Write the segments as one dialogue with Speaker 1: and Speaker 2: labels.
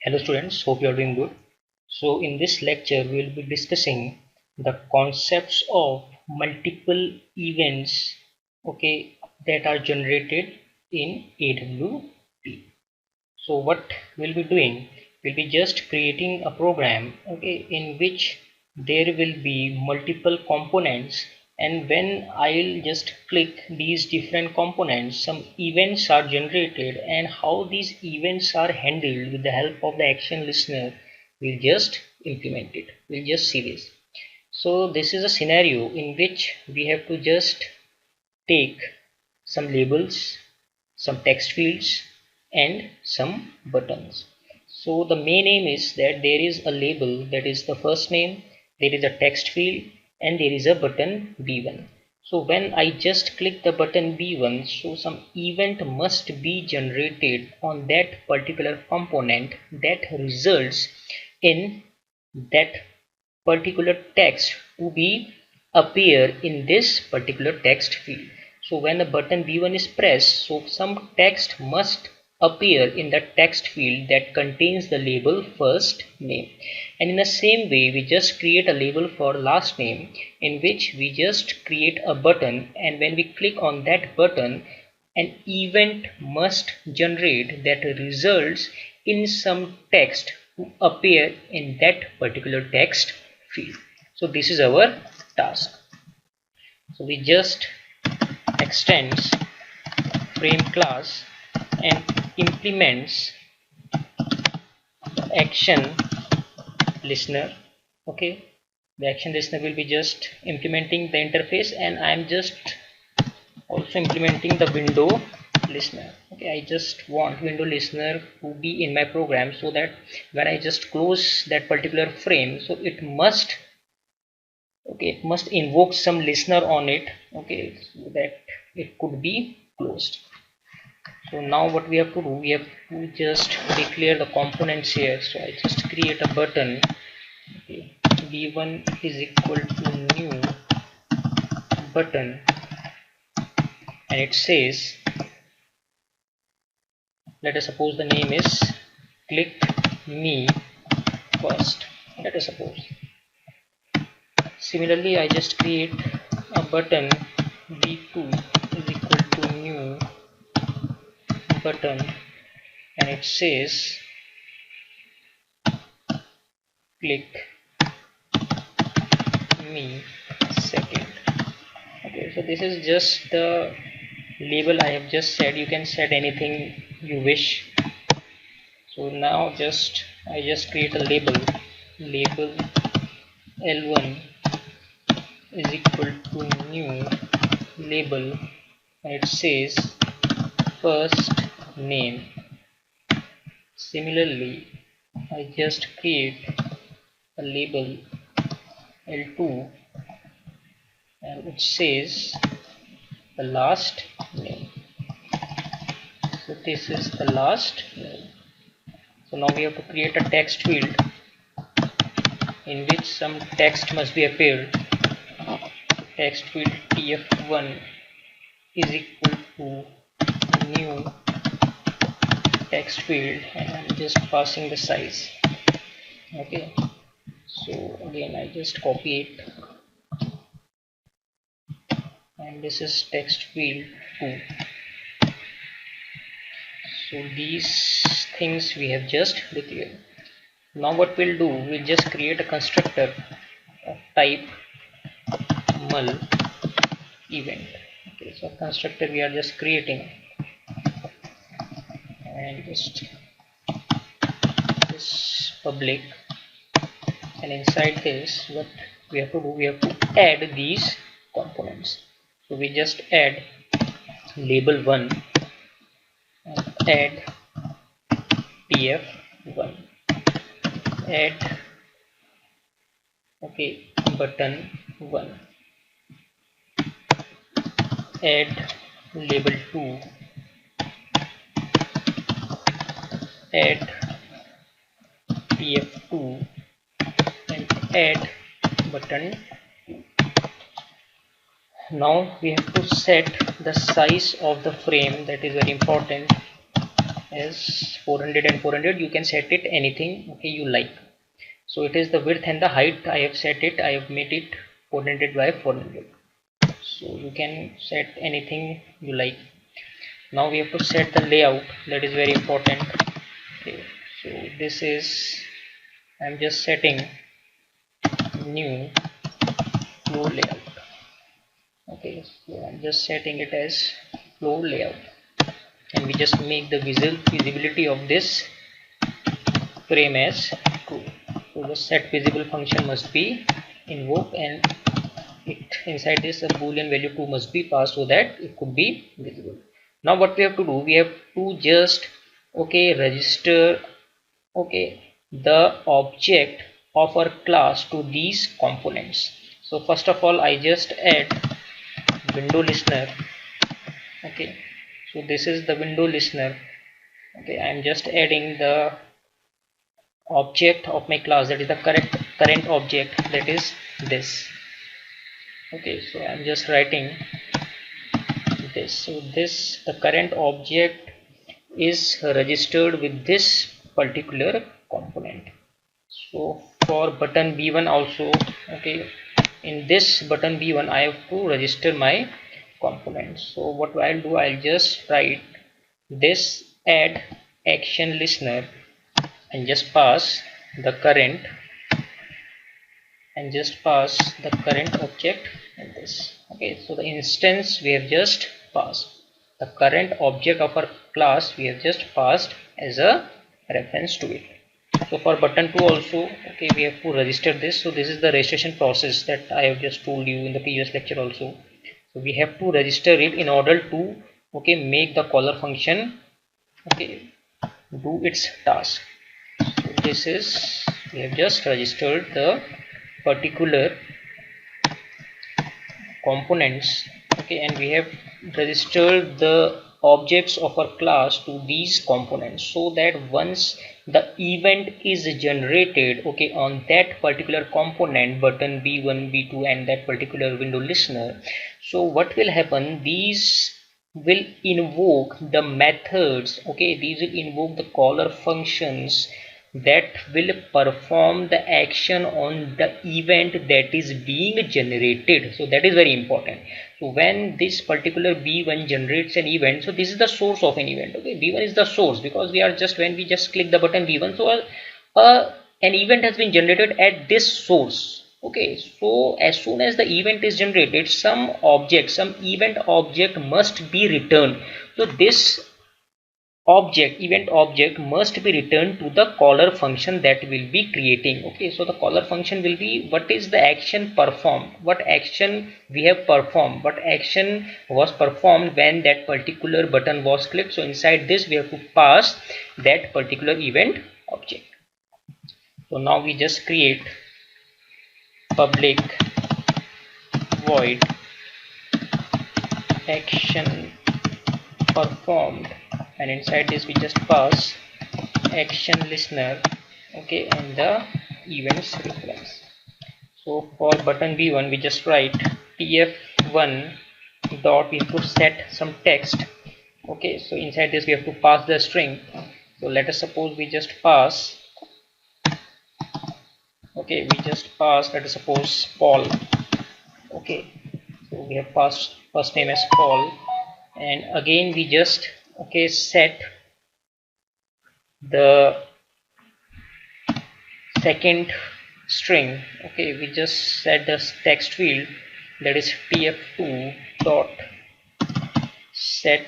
Speaker 1: Hello students, hope you are doing good. So in this lecture we will be discussing the concepts of multiple events that are generated in AWT. So what we'll be doing, we'll be just creating a program in which there will be multiple components, and when I'll just click these different components, some events are generated, and how these events are handled with the help of the action listener, we'll just implement it. We'll just see this. So this is a scenario in which we have to just take some labels, some text fields, and some buttons. So the main aim is that there is a label, that is the first name, there is a text field, and there is a button B1. So when I just click the button B1, so some event must be generated on that particular component that results in that particular text to be appear in this particular text field. So when the button B1 is pressed, so some text must appear in the text field that contains the label first name. And in the same way, we just create a label for last name, in which we just create a button, and when we click on that button, an event must generate that results in some text to appear in that particular text field. So this is our task. So we just extends frame class and implements the action listener. The action listener will be just implementing the interface, and I am just also implementing the window listener. I just want window listener to be in my program, so that when I just close that particular frame, so it must invoke some listener on it, so that it could be closed. So now what we have to do, we have to just declare the components here. So I just create a button, b1 is equal to new button, and it says, let us suppose the name is click me first, let us suppose. Similarly, I just create a button b2 is equal to new button, and it says click me second. So this is just the label I have just said. You can set anything you wish. So now I just create a label L1 is equal to new label, and it says first name. Similarly, I just create a label L2, and it says the last name. So this is the last name. So now we have to create a text field in which some text must be appeared. Text field tf1 is equal to new text field, and I'm just passing the size. So again I just copy it, and this is text field 2. So these things we have just declared. Now what we'll do, we'll just create a constructor of type mul event. So constructor we are just creating, and just this public, and inside this what we have to do, we have to add these components. So we just add label 1 and add tf1, add button 1, add label 2, add tf2, and add button 2. Now we have to set the size of the frame, that is very important, as 400 and 400, you can set it anything, okay, you like. So it is the width and the height, I have set it, I have made it 400 by 400. So you can set anything you like. Now we have to set the layout, that is very important. Okay, so this is, I'm just setting new floor layout. Okay, so I'm just setting it as floor layout, and we just make the visibility of this frame as true. So the set visible function must be invoked, and it inside this a boolean value 2 must be passed so that it could be visible. Now what we have to do, we have to just, okay, register, okay, the object of our class to these components. So first of all, I just add window listener. Okay, so this is the window listener. Okay, I'm just adding the object of my class, that is the current object, that is this. Okay, so I'm just writing this. So this, the current object is registered with this particular component. So for button b1 also, okay, in this button b1 I have to register my component. So what I'll do, I'll just write this add action listener and just pass the current, and just pass the current object in this. Okay, so the instance we have just passed, the current object of our class we have just passed as a reference to it. So for button 2 also, okay, we have to register this. So this is the registration process that I have just told you in the previous lecture also. So we have to register it in order to, okay, make the caller function, okay, do its task. So this is, we have just registered the particular components, okay, and we have registered the objects of our class to these components, so that once the event is generated, okay, on that particular component button b1 b2 and that particular window listener, so what will happen, these will invoke the methods, okay, these will invoke the caller functions that will perform the action on the event that is being generated. So that is very important. So when this particular b1 generates an event, so this is the source of an event, okay, b1 is the source, because we are just, when we just click the button b1, so an event has been generated at this source. Okay, so as soon as the event is generated, some object, some event object must be returned. So this object, event object, must be returned to the caller function that will be creating. Okay, so the caller function will be what is the action performed, what action we have performed, what action was performed when that particular button was clicked. So inside this we have to pass that particular event object. So now we just create public void action performed, and inside this we just pass action listener, okay, and the events reference. So for button b1 we just write tf1 dot, we have to set some text. Okay, so inside this we have to pass the string. So let us suppose we just pass, okay, we just pass, let us suppose Paul. Okay, so we have passed first name as Paul, and again we just, okay, set the second string. Okay, we just set the text field, that is tf2 dot set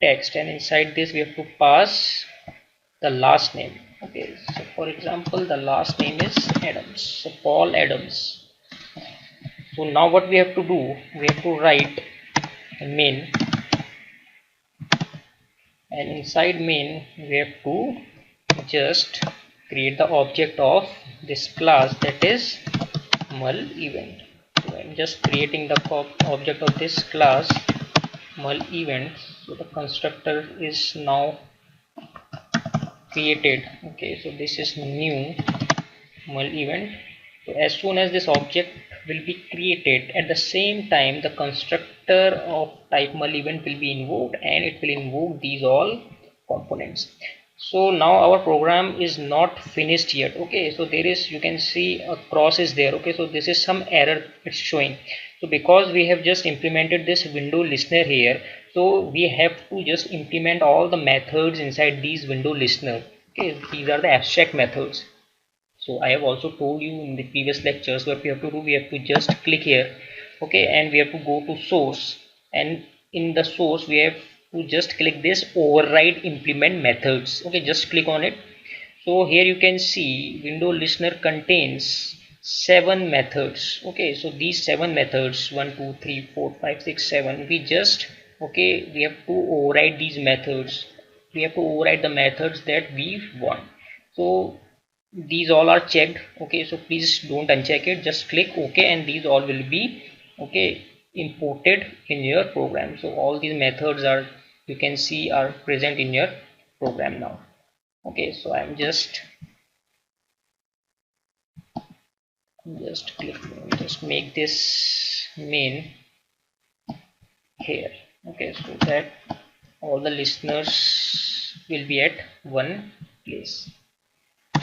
Speaker 1: text, and inside this we have to pass the last name. Okay, so for example the last name is Adams, so Paul Adams. So now what we have to do, we have to write main, and inside main we have to just create the object of this class, that is mul event. So I'm just creating the object of this class mul event. So the constructor is now created. Okay, so this is new mul event. So as soon as this object will be created, at the same time the constructor of type mul event will be invoked, and it will invoke these all components. So now our program is not finished yet. Okay, so there is, you can see a cross is there. Okay, so this is some error it's showing. So because we have just implemented this window listener here, so we have to just implement all the methods inside these window listener. Okay, these are the abstract methods. So I have also told you in the previous lectures what we have to do. We have to just click here, okay, and we have to go to source, and in the source we have to just click this override implement methods. Okay, just click on it. So here you can see window listener contains 7 methods. Okay, so these 7 methods, 1 2 3 4 5 6 7, we just, okay, we have to override these methods. We have to override the methods that we want. So these all are checked. Okay, so please don't uncheck it, just click OK, and these all will be, okay, imported in your program. So all these methods are, you can see, are present in your program now. Okay, so I'm just click, just make this main here. Okay, so that all the listeners will be at one place.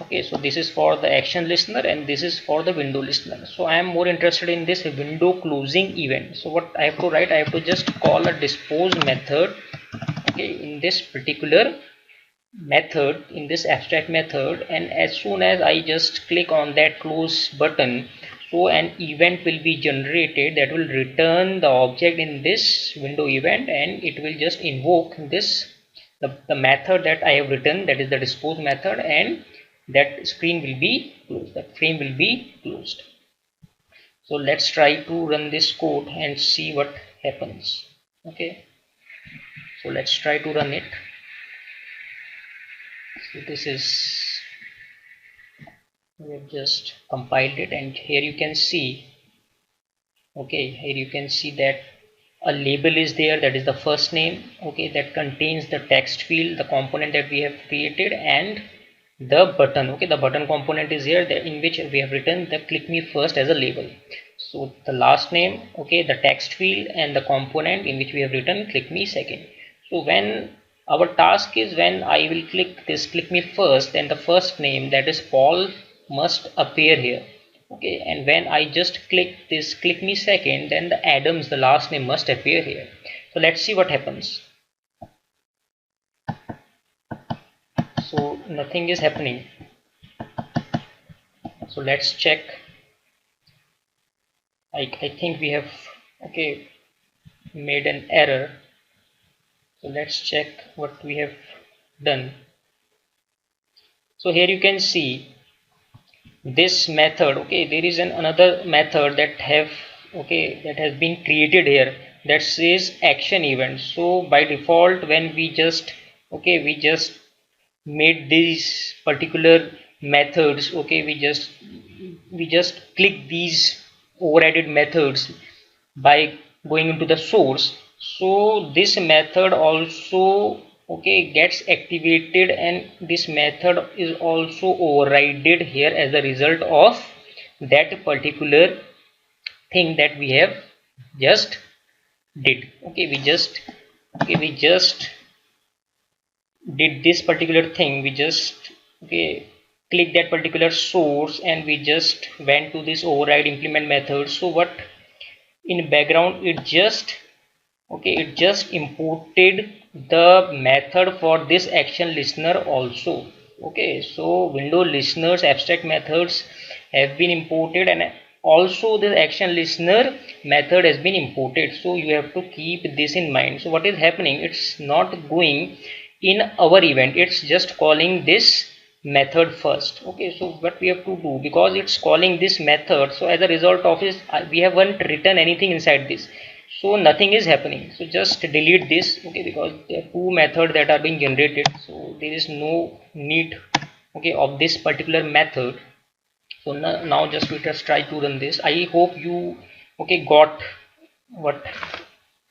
Speaker 1: Okay, so this is for the action listener and this is for the window listener. So I am more interested in this window closing event. So what I have to write, I have to just call a dispose method, okay, in this particular method, in this abstract method, and as soon as I just click on that close button, so an event will be generated that will return the object in this window event, and it will just invoke this, the method that I have written, that is the dispose method, and that screen will be closed, that frame will be closed. So let's try to run this code and see what happens. Okay, so let's try to run it. So this is, we have just compiled it, and here you can see, okay, here you can see that a label is there, that is the first name, okay, that contains the text field, the component that we have created, and the button. Okay, the button component is here, in which we have written the click me first as a label. So the last name, okay, the text field, and the component in which we have written click me second. So when our task is, when I will click this click me first, then the first name, that is Paul, must appear here. Okay, and when I just click this click me second, then the Adams, the last name, must appear here. So let's see what happens. So nothing is happening. So let's check. I think we have, okay, made an error. So let's check what we have done. So here you can see this method. Okay, there is another method that have, okay, that has been created here, that says action event. So by default, when we just, okay, we just made these particular methods, okay, we just click these overridden methods by going into the source. So this method also, okay, gets activated, and this method is also overridden here as a result of that particular thing that we have just did. Okay, we just did this particular thing. We just, okay, click that particular source, and we just went to this override implement method. So what in background, it just, okay, it just imported the method for this action listener also. Okay, so window listeners abstract methods have been imported, and also the action listener method has been imported. So you have to keep this in mind. So what is happening, it's not going in our event, it's just calling this method first. Okay, so what we have to do, because it's calling this method, so as a result of this, we haven't written anything inside this, so nothing is happening. So just delete this, okay, because there are two methods that are being generated, so there is no need, okay, of this particular method. So now just let us try to run this. I hope you, okay, got what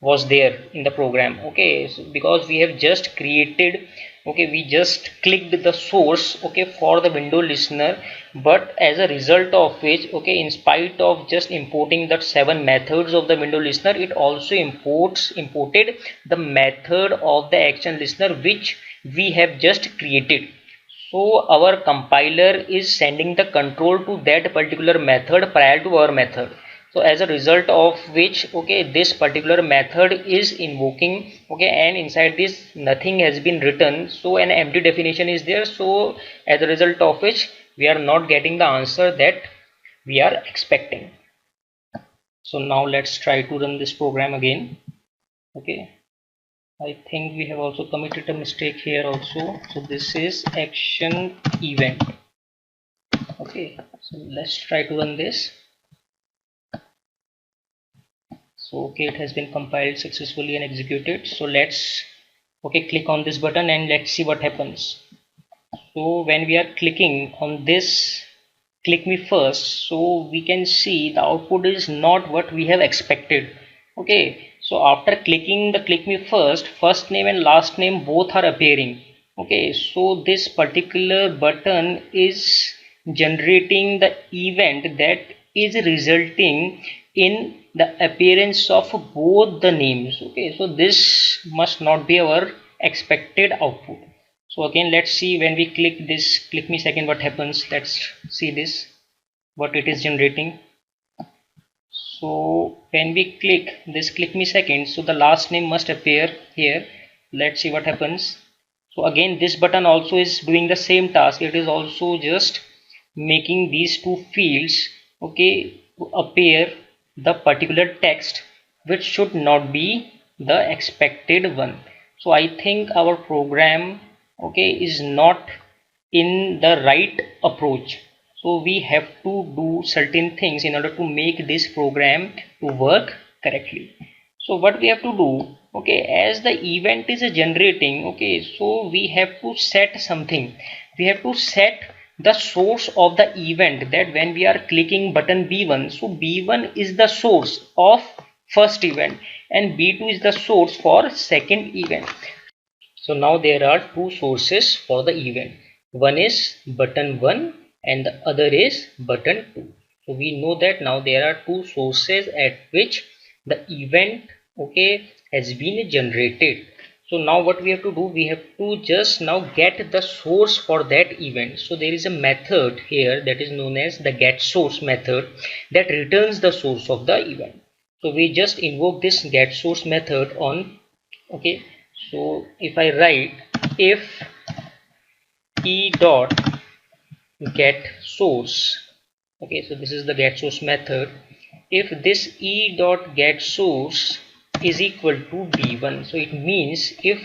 Speaker 1: was there in the program. Okay, so because we have just created, okay, we just clicked the source, okay, for the window listener, but as a result of which, okay, in spite of just importing the 7 methods of the window listener, it also imported the method of the action listener, which we have just created. So our compiler is sending the control to that particular method prior to our method. So as a result of which, okay, this particular method is invoking, okay, and inside this nothing has been written, so an empty definition is there. So as a result of which we are not getting the answer that we are expecting. So now let's try to run this program again. Okay, I think we have also committed a mistake here also. So this is action event. Okay, so let's try to run this. So okay, it has been compiled successfully and executed. So let's, okay, click on this button and let's see what happens. So when we are clicking on this click me first, so we can see the output is not what we have expected. Okay, so after clicking the click me first name and last name both are appearing. Okay, so this particular button is generating the event that is resulting in the appearance of both the names. Okay, so this must not be our expected output. So again, let's see when we click this click me second what happens. Let's see this what it is generating. So when we click this click me second, so the last name must appear here. Let's see what happens. So again, this button also is doing the same task. It is also just making these two fields, okay, to appear the particular text which should not be the expected one. So I think our program, okay, is not in the right approach. So we have to do certain things in order to make this program to work correctly. So what we have to do, okay, as the event is generating, okay, so we have to set something. We have to set the source of the event, that when we are clicking button B1, so B1 is the source of first event and B2 is the source for second event. So now there are two sources for the event. One is button 1 and the other is button 2. So we know that now there are two sources at which the event, okay, has been generated. So now what we have to do, we have to just now get the source for that event. So there is a method here that is known as the get source method that returns the source of the event. So we just invoke this get source method on, okay, so if I write if e dot get source, okay, so this is the get source method. If this e dot get source is equal to b1, so it means if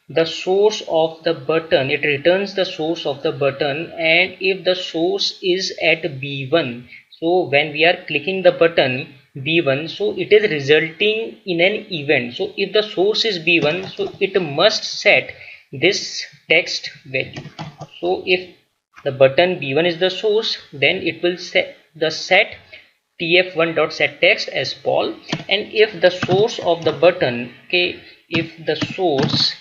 Speaker 1: the source of the button, it returns the source of the button, and if the source is at b1, so when we are clicking the button b1, so it is resulting in an event. So if the source is b1, so it must set this text value. So if the button b1 is the source, then it will set the set tf1.setText as Paul. And if the source of the button, okay, if the source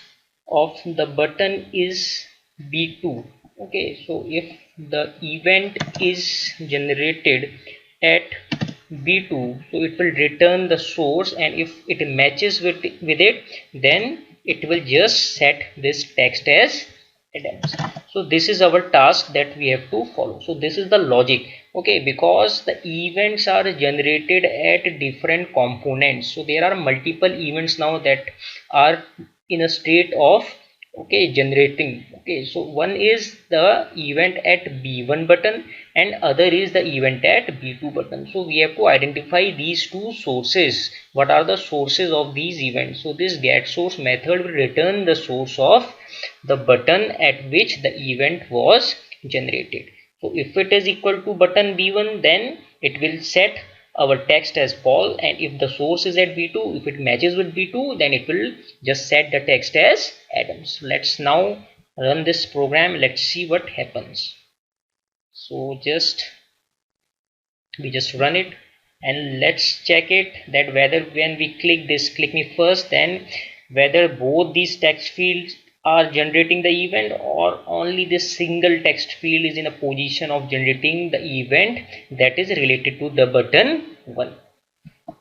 Speaker 1: of the button is b2, okay, so if the event is generated at b2, so it will return the source, and if it matches with it, then it will just set this text as Adams. So this is our task that we have to follow. So this is the logic, okay, because the events are generated at different components. So there are multiple events now that are in a state of, okay, generating. Okay, so one is the event at b1 button and other is the event at b2 button. So we have to identify these two sources. What are the sources of these events? So this get source method will return the source of the button at which the event was generated. So if it is equal to button b1, then it will set our text as Paul, and if the source is at b2, if it matches with b2, then it will just set the text as Adams. Let's now run this program. Let's see what happens. So we just run it and let's check it that whether when we click this click me first, then whether both these text fields are generating the event or only this single text field is in a position of generating the event that is related to the button 1.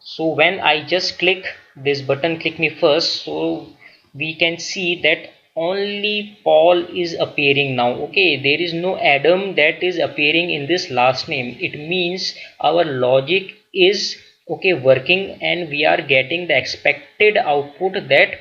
Speaker 1: So when I just click this button click me first, so we can see that only Paul is appearing now. Okay, there is no Adam that is appearing in this last name. It means our logic is okay working, and we are getting the expected output that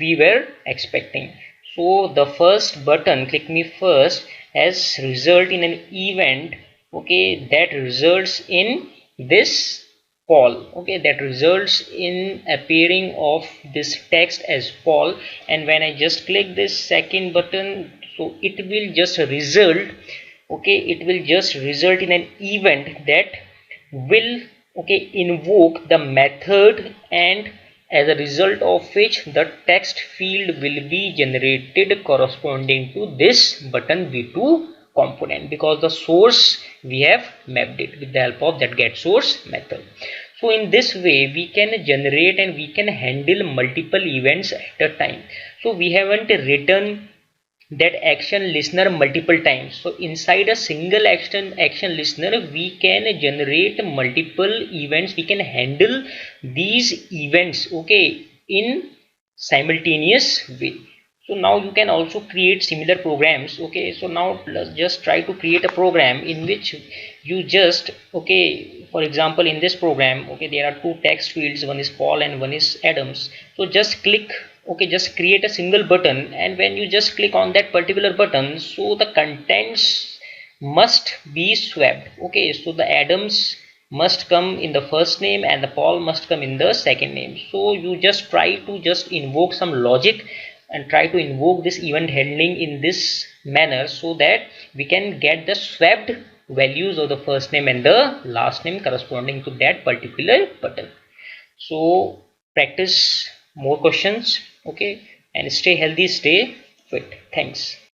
Speaker 1: we were expecting. So the first button, click me first, has result in an event, okay, that results in this Paul, okay, that results in appearing of this text as Paul. And when I just click this second button, so it will just result, okay, it will just result in an event that will, okay, invoke the method, and as a result of which the text field will be generated corresponding to this button v2 component, because the source we have mapped it with the help of that get source method. So in this way we can generate and we can handle multiple events at a time. So we haven't written that action listener multiple times. So inside a single action listener we can generate multiple events, we can handle these events, okay, in simultaneous way. So now you can also create similar programs. Okay, so now let's just try to create a program in which you just, okay, for example in this program, okay, there are two text fields, one is Paul and one is Adams. So just click, okay, just create a single button, and when you just click on that particular button, so the contents must be swapped. Okay, so the Adams must come in the first name and the Paul must come in the second name. So you just try to just invoke some logic and try to invoke this event handling in this manner, so that we can get the swapped values of the first name and the last name corresponding to that particular button. So practice more questions, okay, and stay healthy, stay fit. Thanks.